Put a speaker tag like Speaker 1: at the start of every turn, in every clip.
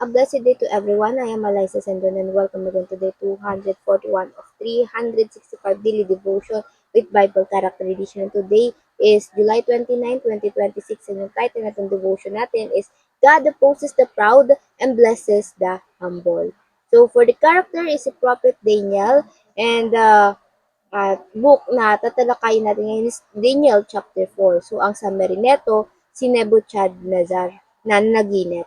Speaker 1: A blessed day to everyone. I am Eliza Sendon and welcome again to day 241 of 365 daily devotion with Bible character edition. And today is July 29, 2026 and yung title natin devotion natin is God opposes the proud and blesses the humble. So for the character is si Prophet Daniel and book na tatalakayin natin ngayon is Daniel chapter 4. So ang summary neto, si Nebuchadnezzar na naginip.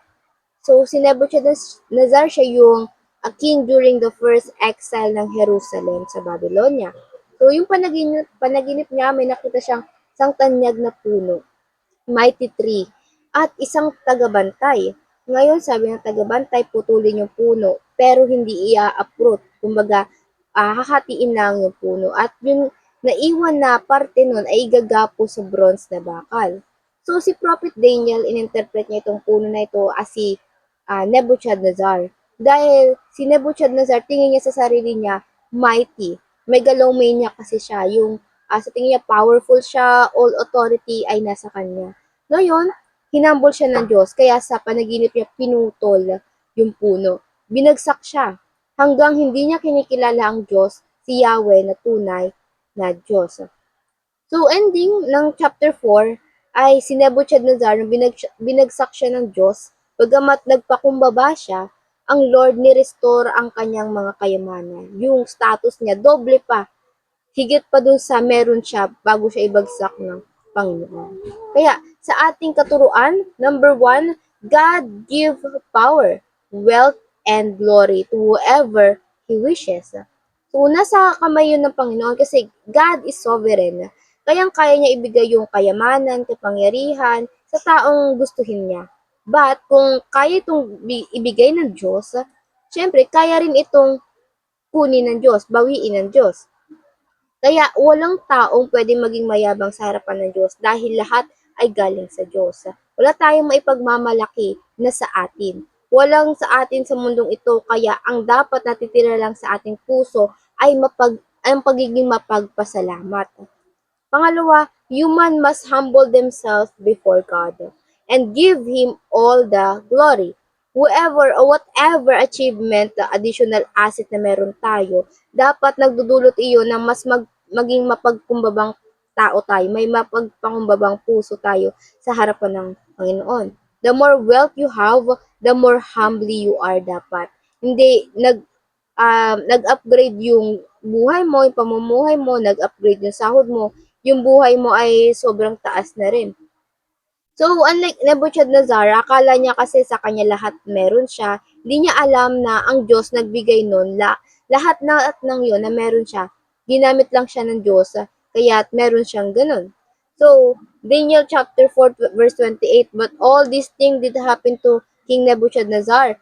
Speaker 1: So, si Nebuchadnezzar siya yung king during the first exile ng Jerusalem sa Babylonia. So, yung panaginip niya, may nakita siyang isang tanyag na puno, mighty tree, at isang tagabantay. Ngayon, sabi ng tagabantay, putulin yung puno, pero hindi ia-uproot. Kumbaga, hahatiin lang yung puno. At yung naiwan na parte nun ay gagapo sa bronze na bakal. So, si Prophet Daniel, ininterpret niya itong puno na ito as si Nebuchadnezzar. Dahil si Nebuchadnezzar, tingin niya sa sarili niya, mighty. Megalomania kasi siya. Yung sa tingin niya, powerful siya, all authority ay nasa kanya. Ngayon, hinambol siya ng Diyos, kaya sa panaginip niya, pinutol yung puno. Binagsak siya, hanggang hindi niya kinikilala ang Diyos, si Yahweh na tunay na Diyos. So, ending ng chapter 4 ay si Nebuchadnezzar, binagsak siya ng Diyos, bagamat nagpakumbaba siya, ang Lord ni-restore ang kanyang mga kayamanan. Yung status niya, doble pa, higit pa dun sa meron siya bago siya ibagsak ng Panginoon. Kaya, sa ating katuruan, number 1, God give power, wealth, and glory to whoever He wishes. So, nasa kamay yun ng Panginoon kasi God is sovereign. Kayang-kaya niya ibigay yung kayamanan, kapangyarihan sa taong gustuhin niya. But, kung kaya itong ibigay ng Diyos, syempre, kaya rin itong kunin ng Diyos, bawiin ng Diyos. Kaya walang taong pwedeng maging mayabang sa harapan ng Diyos dahil lahat ay galing sa Diyos. Wala tayong maipagmamalaki na sa atin. Walang sa atin sa mundong ito, kaya ang dapat natitira lang sa ating puso ay ang pagiging mapagpasalamat. Pangalawa, human must humble themselves before God and give Him all the glory. Whoever or whatever achievement, additional asset na meron tayo, dapat nagdudulot iyon na maging mapagkumbabang tao tayo, may mapagpakumbabang puso tayo sa harapan ng Panginoon. The more wealth you have, the more humbly you are dapat. Hindi nag-upgrade yung buhay mo, yung pamumuhay mo, nag-upgrade yung sahod mo, yung buhay mo ay sobrang taas na rin. So, unlike Nebuchadnezzar, akala niya kasi sa kanya lahat meron siya, hindi niya alam na ang Diyos nagbigay nun, lahat na at ng yun na meron siya, ginamit lang siya ng Diyos, kaya meron siyang ganun. So, Daniel chapter 4 verse 28, but all these things did happen to King Nebuchadnezzar.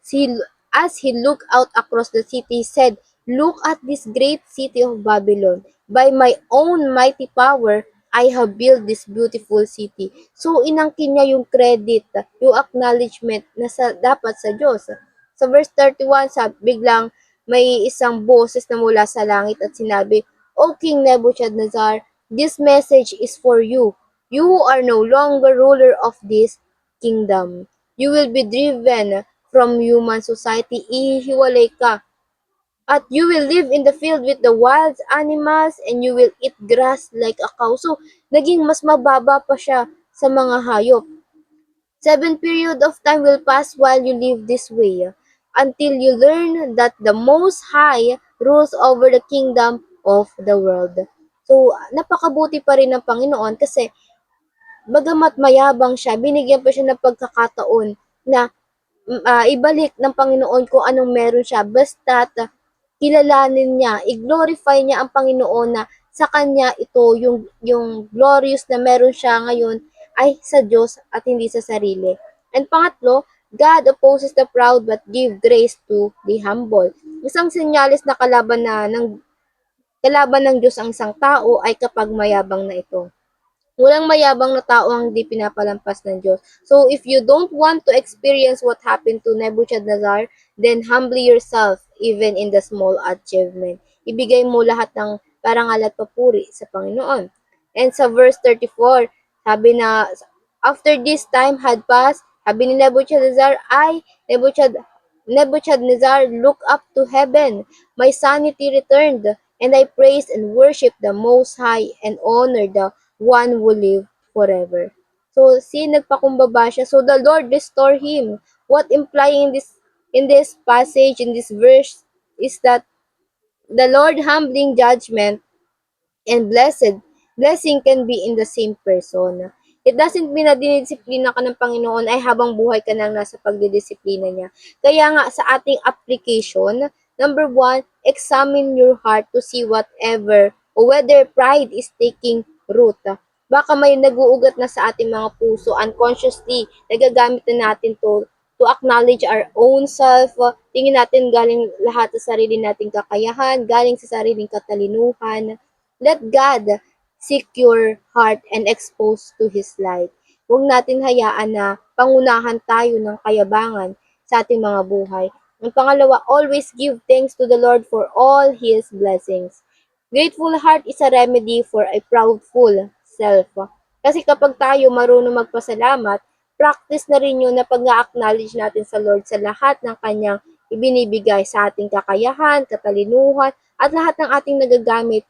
Speaker 1: He, as he looked out across the city, he said, look at this great city of Babylon. By my own mighty power, I have built this beautiful city. So, inangkin niya yung credit, yung acknowledgement na dapat sa Diyos. Sa verse 31, biglang may isang boses na mula sa langit at sinabi, O King Nebuchadnezzar, this message is for you. You are no longer ruler of this kingdom. You will be driven from human society. Ihiwalay ka at you will live in the field with the wild animals and you will eat grass like a cow. So, naging mas mababa pa siya sa mga hayop. 7 period of time will pass while you live this way until you learn that the Most High rules over the kingdom of the world. So, napakabuti pa rin ng Panginoon kasi bagamat mayabang siya, binigyan pa siya ng pagkakataon na ibalik ng Panginoon kung anong meron siya basta't kilalanin niya, i-glorify niya ang Panginoon na sa kanya ito yung glorious na meron siya ngayon ay sa Diyos at hindi sa sarili. And pangatlo, God opposes the proud but give grace to the humble. Isang senyalis na kalaban ng Diyos ang isang tao ay kapag mayabang na ito. Walang mayabang na tao ang hindi pinapalampas ng Diyos. So, if you don't want to experience what happened to Nebuchadnezzar, then humbly yourself even in the small achievement. Ibigay mo lahat ng parangal at papuri sa Panginoon. And sa verse 34, sabi na, after this time had passed, Sabi ni Nebuchadnezzar, look up to heaven. My sanity returned, and I praised and worshiped the Most High and honored the one who live forever. So, nagpakumbaba siya. So, the Lord restore him. What implying in this passage, in this verse, is that the Lord humbling judgment and blessing can be in the same person. It doesn't mean na dinidisiplina ka ng Panginoon ay habang buhay ka nang nasa pagdidisiplina niya. Kaya nga sa ating application, number one, examine your heart to see whatever or whether pride is taking root. Baka may naguugat na sa ating mga puso unconsciously, nagagamit na natin to acknowledge our own self. Tingin natin galing lahat sa sarili nating kakayahan, galing sa sariling katalinuhan. Let God seek your heart and expose to His light. Huwag natin hayaan na pangunahan tayo ng kayabangan sa ating mga buhay. Ang pangalawa, always give thanks to the Lord for all His blessings. Grateful heart is a remedy for a proudful self. Kasi kapag tayo marunong magpasalamat, practice na rin yun na pag-acknowledge natin sa Lord sa lahat ng kanyang ibinibigay sa ating kakayahan, katalinuhan, at lahat ng ating nagagamit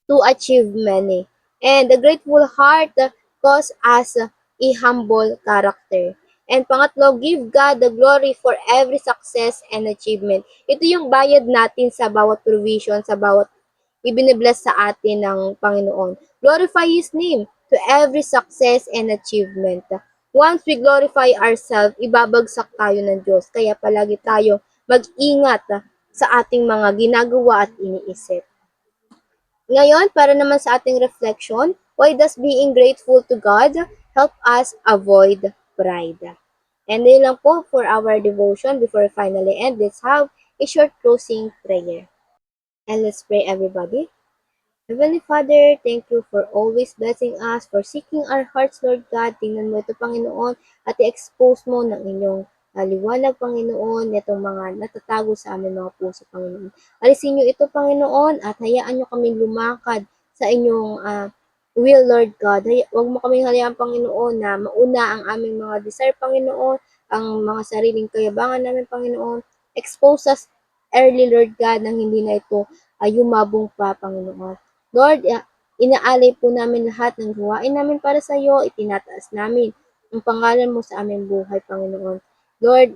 Speaker 1: to achieve many. And a grateful heart causes us a humble character. And pangatlo, give God the glory for every success and achievement. Ito yung bayad natin sa bawat provision, sa bawat ibinibless sa atin ng Panginoon. Glorify His name to every success and achievement. Once we glorify ourselves, ibabagsak tayo ng Diyos. Kaya palagi tayo mag-ingat sa ating mga ginagawa at iniisip. Ngayon, para naman sa ating reflection, why does being grateful to God help us avoid pride? And yun lang po for our devotion. Before we finally end, let's have a short closing prayer. And let's pray, everybody. Heavenly Father, thank you for always blessing us, for seeking our hearts, Lord God. Tingnan mo ito, Panginoon, at i-expose mo ng inyong liwanag, Panginoon, itong mga natatago sa aming mga puso, Panginoon. Alisin niyo ito, Panginoon, at hayaan niyo kaming lumakad sa inyong will, Lord God. Huwag mo kaming hayaan, Panginoon, na mauna ang aming mga desire, Panginoon, ang mga sariling kayabangan namin, Panginoon. Expose us early, Lord God, nang hindi na ito yumabong pa, Panginoon. Lord, inaalay po namin lahat ng gawain namin para sa iyo, itinataas namin ang pangalan mo sa aming buhay, Panginoon. Lord,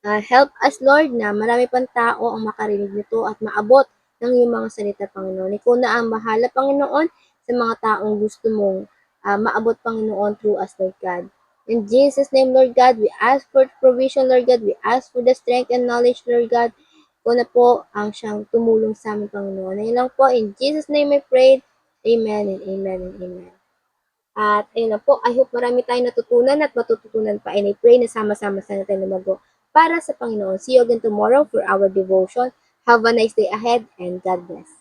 Speaker 1: help us, Lord, na marami pang tao ang makarinig nito at maabot ng iyong mga salita, Panginoon. Ikaw na ang bahala, Panginoon, sa mga taong gusto mong maabot, Panginoon, through us, Lord God. In Jesus' name, Lord God, we ask for provision, Lord God. We ask for the strength and knowledge, Lord God. Ikaw na po ang siyang tumulong sa amin, Panginoon. Ayun lang po, in Jesus' name I pray. Amen and amen and amen. At ayun na po, I hope marami tayong natutunan at matututunan pa. And I pray na sama-sama sana tayo lumago para sa Panginoon. See you again tomorrow for our devotion. Have a nice day ahead and God bless.